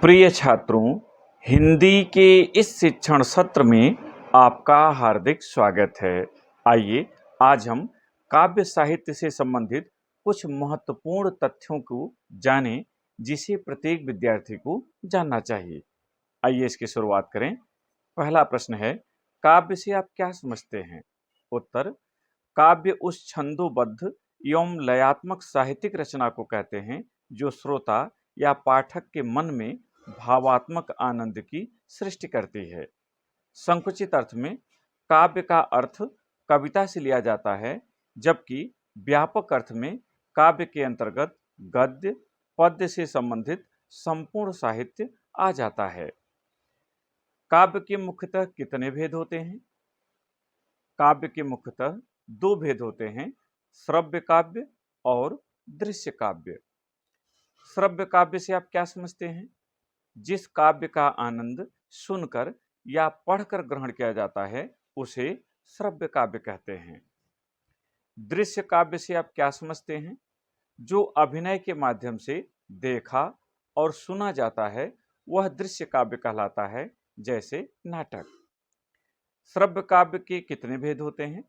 प्रिय छात्रों, हिंदी के इस शिक्षण सत्र में आपका हार्दिक स्वागत है। आइए आज हम काव्य साहित्य से संबंधित कुछ महत्वपूर्ण तथ्यों को जानें जिसे प्रत्येक विद्यार्थी को जानना चाहिए। आइए इसकी शुरुआत करें। पहला प्रश्न है, काव्य से आप क्या समझते हैं? उत्तर, काव्य उस छंदोबद्ध एवं लयात्मक साहित्यिक रचना को कहते हैं जो श्रोता या पाठक के मन में भावात्मक आनंद की सृष्टि करती है। संकुचित अर्थ में काव्य का अर्थ कविता से लिया जाता है, जबकि व्यापक अर्थ में काव्य के अंतर्गत गद्य पद्य से संबंधित संपूर्ण साहित्य आ जाता है। काव्य के मुख्यतः कितने भेद होते हैं? काव्य के मुख्यतः दो भेद होते हैं, श्रव्य काव्य और दृश्य काव्य। श्रव्य काव्य से आप क्या समझते हैं? जिस काव्य का आनंद सुनकर या पढ़कर ग्रहण किया जाता है उसे श्रव्य काव्य कहते हैं। दृश्य काव्य से आप क्या समझते हैं? जो अभिनय के माध्यम से देखा और सुना जाता है वह दृश्य काव्य कहलाता है, जैसे नाटक। श्रव्य काव्य के कितने भेद होते हैं?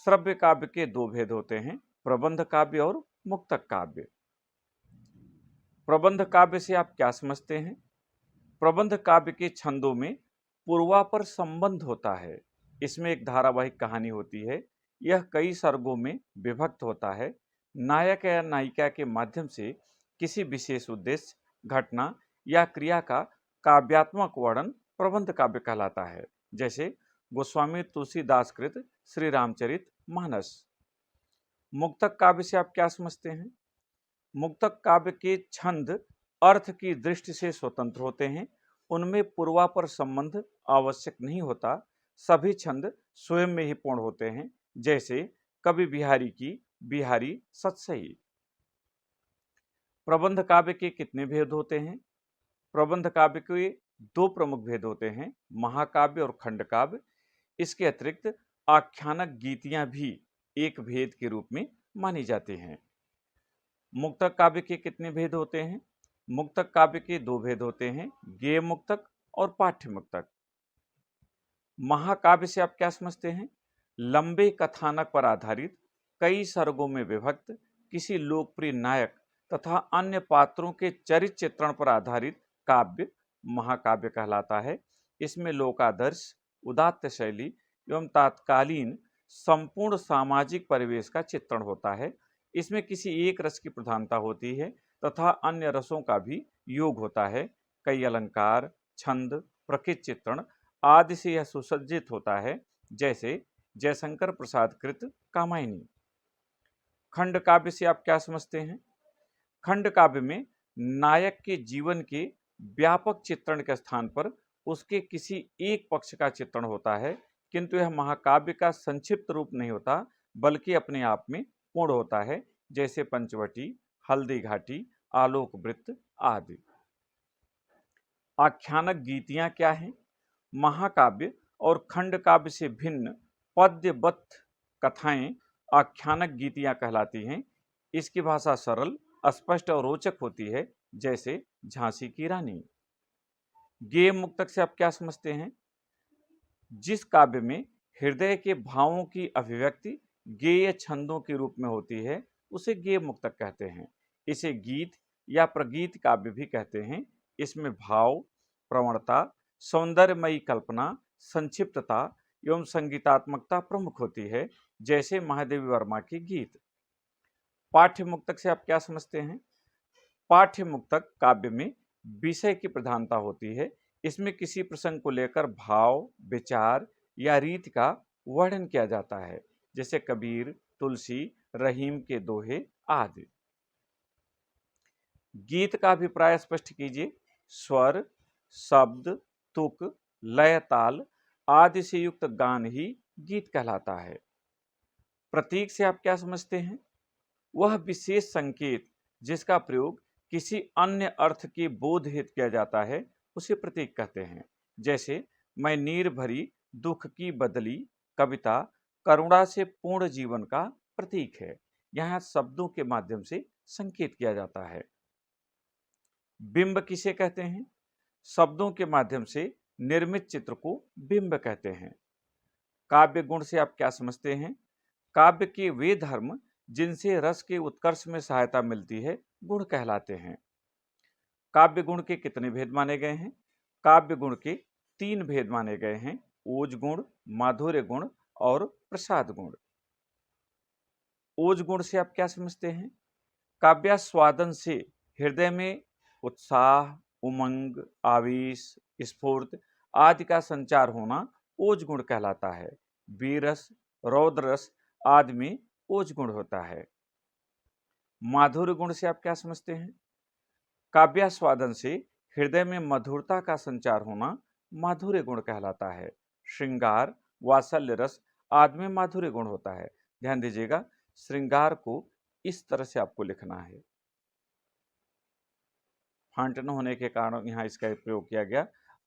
श्रव्य काव्य के दो भेद होते हैं, प्रबंध काव्य और मुक्तक काव्य। प्रबंध काव्य से आप क्या समझते हैं? प्रबंध काव्य के छंदों में पूर्वापर संबंध होता है। इसमें एक धारावाहिक कहानी होती है। यह कई सर्गों में विभक्त होता है। नायक या नायिका के माध्यम से किसी विशेष उद्देश्य, घटना या क्रिया का काव्यात्मक वर्णन प्रबंध काव्य कहलाता है, जैसे गोस्वामी तुलसीदास कृत श्री रामचरित मानस। मुक्तक काव्य से आप क्या समझते हैं? मुक्तक काव्य के छंद अर्थ की दृष्टि से स्वतंत्र होते हैं। उनमें पूर्वापर संबंध आवश्यक नहीं होता। सभी छंद स्वयं में ही पूर्ण होते हैं, जैसे कवि बिहारी की बिहारी सतसई। प्रबंध काव्य के कितने भेद होते हैं? प्रबंध काव्य के दो प्रमुख भेद होते हैं, महाकाव्य और खंड काव्य। इसके अतिरिक्त आख्यानक गीतियां भी एक भेद के रूप में मानी जाती हैं। मुक्तक काव्य के कितने भेद होते हैं? मुक्तक काव्य के दो भेद होते हैं, गेय मुक्तक और पाठ्य मुक्तक। महाकाव्य से आप क्या समझते हैं? लंबे कथानक पर आधारित, कई सर्गों में विभक्त, किसी लोकप्रिय नायक तथा अन्य पात्रों के चरित्र चित्रण पर आधारित काव्य महाकाव्य कहलाता है। इसमें लोकादर्श, उदात्त शैली एवं तात्कालीन संपूर्ण सामाजिक परिवेश का चित्रण होता है। इसमें किसी एक रस की प्रधानता होती है तथा अन्य रसों का भी योग होता है। कई अलंकार, छंद, प्रकृति चित्रण आदि से यह सुसज्जित होता है, जैसे जयशंकर प्रसाद कृत कामायनी। खंड काव्य से आप क्या समझते हैं? खंड काव्य में नायक के जीवन के व्यापक चित्रण के स्थान पर उसके किसी एक पक्ष का चित्रण होता है, किंतु यह महाकाव्य का संक्षिप्त रूप नहीं होता, बल्कि अपने आप में पूर्ण होता है, जैसे पंचवटी, हल्दी घाटी, आलोक वृत्त आदि। आख्यानक गीतियां क्या हैं? महाकाव्य और खंड काव्य से भिन्न पद्यबद्ध कथाएं आख्यानक गीतियां कहलाती हैं। इसकी भाषा सरल, स्पष्ट और रोचक होती है, जैसे झांसी की रानी। गेय मुक्तक से आप क्या समझते हैं? जिस काव्य में हृदय के भावों की अभिव्यक्ति गेय छंदों के रूप में होती है उसे गेय मुक्तक कहते हैं। इसे गीत या प्रगीत काव्य भी कहते हैं। इसमें भाव, प्रवणता, सौंदर्यमयी कल्पना, संक्षिप्तता एवं संगीतात्मकता प्रमुख होती है, जैसे महादेवी वर्मा की गीत। पाठ्य मुक्तक से आप क्या समझते हैं? पाठ्य मुक्तक काव्य में विषय की प्रधानता होती है। इसमें किसी प्रसंग को लेकर भाव, विचार या रीति का वर्णन किया जाता है, जैसे कबीर, तुलसी, रहीम के दोहे आदि। गीत का अभिप्राय स्पष्ट कीजिए। स्वर, शब्द, तुक, लय, ताल आदि से युक्त गान ही गीत कहलाता है। प्रतीक से आप क्या समझते हैं? वह विशेष संकेत जिसका प्रयोग किसी अन्य अर्थ के बोध हेतु किया जाता है उसे प्रतीक कहते हैं। जैसे मैं नीर भरी दुख की बदली कविता करुणा से पूर्ण जीवन का प्रतीक है। यहाँ शब्दों के माध्यम से संकेत किया जाता है। बिंब किसे कहते हैं? शब्दों के माध्यम से निर्मित चित्र को बिंब कहते हैं। काव्य गुण से आप क्या समझते हैं? काव्य के वे धर्म जिनसे रस के उत्कर्ष में सहायता मिलती है गुण कहलाते हैं। काव्य गुण के कितने भेद माने गए हैं? काव्य गुण के 3 भेद माने गए हैं, ओज गुण, माधुर्य गुण और प्रसाद गुण। ओज गुण से आप क्या समझते हैं? काव्यास्वादन से हृदय में उत्साह, उमंग, आवेश, स्फूर्ति आदि का संचार होना ओज गुण कहलाता है। वीरस, रौद्र रस आदि में ओज गुण होता है। माधुर्य गुण से आप क्या समझते हैं? काव्यास्वादन से हृदय में मधुरता का संचार होना माधुर्य गुण कहलाता है। श्रृंगार, वात्सल्य रस आदि में माधुर्य गुण होता है। ध्यान दीजिएगा, श्रृंगार को इस तरह से आपको लिखना है, फॉन्ट न होने के कारण यहाँ इसका प्रयोग किया गया।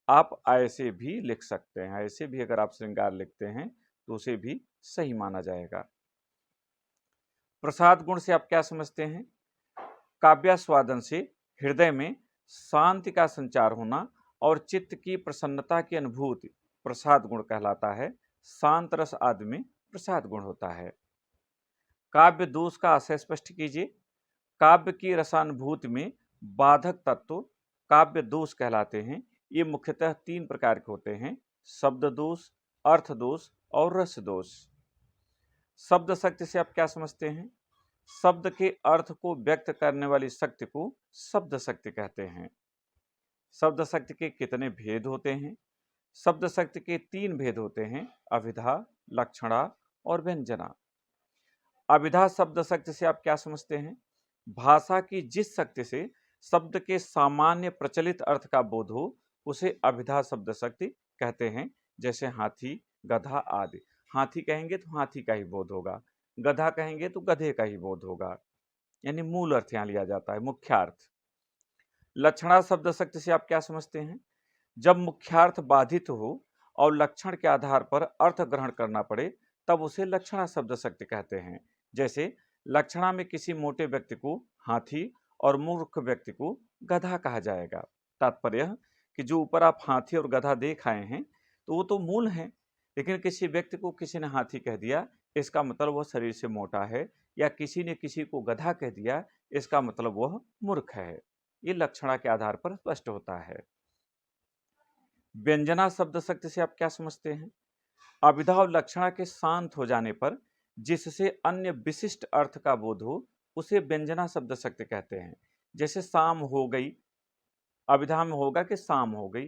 आप ऐसे भी लिख सकते हैं, ऐसे भी अगर आप श्रृंगार लिखते हैं तो उसे भी सही माना जाएगा। प्रसाद गुण से आप क्या समझते हैं? काव्यास्वादन से हृदय में शांति का संचार होना और चित्त की प्रसन्नता की अनुभूति प्रसाद गुण कहलाता है। शांत रस आदि में प्रसाद गुण होता है। काव्य दोष का आशय स्पष्ट कीजिए। काव्य की रसानुभूति में बाधक तत्व काव्य दोष कहलाते हैं। ये मुख्यतः 3 प्रकार के होते हैं, शब्द दोष, अर्थ दोष और रस दोष। शब्द शक्ति से आप क्या समझते हैं? शब्द के अर्थ को व्यक्त करने वाली शक्ति को शब्द शक्ति कहते हैं। शब्द शक्ति के कितने भेद होते हैं? शब्द शक्ति के 3 भेद होते हैं, अभिधा, लक्षणा और व्यंजना। अभिधा शब्द शक्ति से आप क्या समझते हैं? भाषा की जिस शक्ति से शब्द के सामान्य प्रचलित अर्थ का बोध हो उसे अभिधा शब्द शक्ति कहते हैं। जैसे हाथी, गधा आदि। हाथी कहेंगे तो हाथी का ही बोध होगा, गधा कहेंगे तो गधे का ही बोध होगा, यानी मूल अर्थ यहां लिया जाता है, मुख्यार्थ। लक्षणा शब्द शक्ति से आप क्या समझते हैं? जब मुख्यार्थ बाधित हो और लक्षण के आधार पर अर्थ ग्रहण करना पड़े तब उसे लक्षणा शब्द शक्ति कहते हैं। जैसे लक्षणा में किसी मोटे व्यक्ति को हाथी और मूर्ख व्यक्ति को गधा कहा जाएगा। तात्पर्य कि जो ऊपर आप हाथी और गधा देख आए हैं तो वो तो मूल है, लेकिन किसी व्यक्ति को किसी ने हाथी कह दिया इसका मतलब वह शरीर से मोटा है, या किसी ने किसी को गधा कह दिया इसका मतलब वह मूर्ख है। ये लक्षणा के आधार पर स्पष्ट होता है। व्यंजना शब्द शक्ति से आप क्या समझते हैं? अभिधा और लक्षणा के शांत हो जाने पर जिससे अन्य विशिष्ट अर्थ का बोध हो उसे व्यंजना शब्द शक्ति कहते हैं। जैसे शाम हो गई, अभिधा में होगा कि शाम हो गई,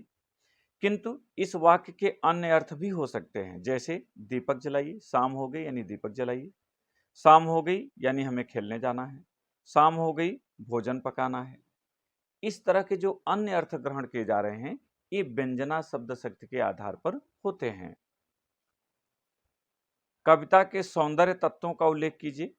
किंतु इस वाक्य के अन्य अर्थ भी हो सकते हैं। जैसे दीपक जलाइए, शाम हो गई यानी दीपक जलाइए, शाम हो गई यानी हमें खेलने जाना है, शाम हो गई भोजन पकाना है। इस तरह के जो अन्य अर्थ ग्रहण किए जा रहे हैं ये व्यंजना शब्द शक्ति के आधार पर होते हैं। कविता के सौंदर्य तत्वों का उल्लेख कीजिए।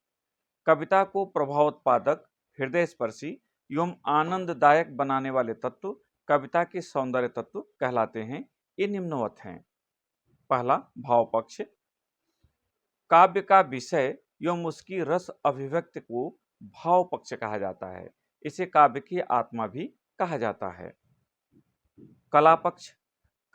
कविता को प्रभावोत्पादक, हृदय स्पर्शी एवं आनंददायक बनाने वाले तत्व कविता के सौंदर्य तत्व कहलाते हैं। ये निम्नवत हैं। पहला, भाव पक्ष। काव्य का विषय एवं उसकी रस अभिव्यक्ति को भाव पक्ष कहा जाता है। इसे काव्य की आत्मा भी कहा जाता है। कला पक्ष।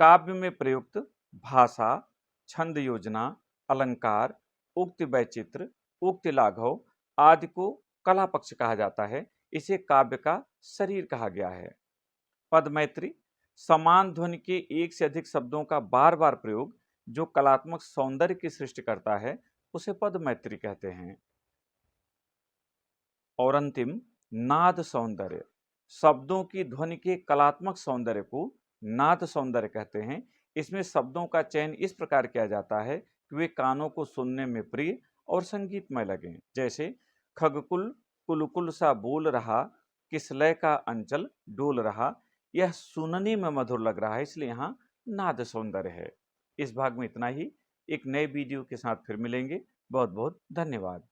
काव्य में प्रयुक्त भाषा, छंद योजना, अलंकार, उक्ति वैचित्र, उक्ति लाघव आदि को कला पक्ष कहा जाता है। इसे काव्य का शरीर कहा गया है। पद मैत्री। समान ध्वनि के एक से अधिक शब्दों का बार बार प्रयोग जो कलात्मक सौंदर्य की सृष्टि करता है उसे पद मैत्री कहते हैं। और अंतिम, नाद सौंदर्य। शब्दों की ध्वनि के कलात्मक सौंदर्य को नाद सौंदर्य कहते हैं। इसमें शब्दों का चयन इस प्रकार किया जाता है कि वे कानों को सुनने में प्रिय और संगीतमय लगें। जैसे खगकुल कुलकुल सा बोल रहा, किस लय का अंचल डोल रहा, यह सुनने में मधुर लग रहा है, इसलिए यहाँ नाद सौंदर्य है। इस भाग में इतना ही। एक नए वीडियो के साथ फिर मिलेंगे। बहुत बहुत धन्यवाद।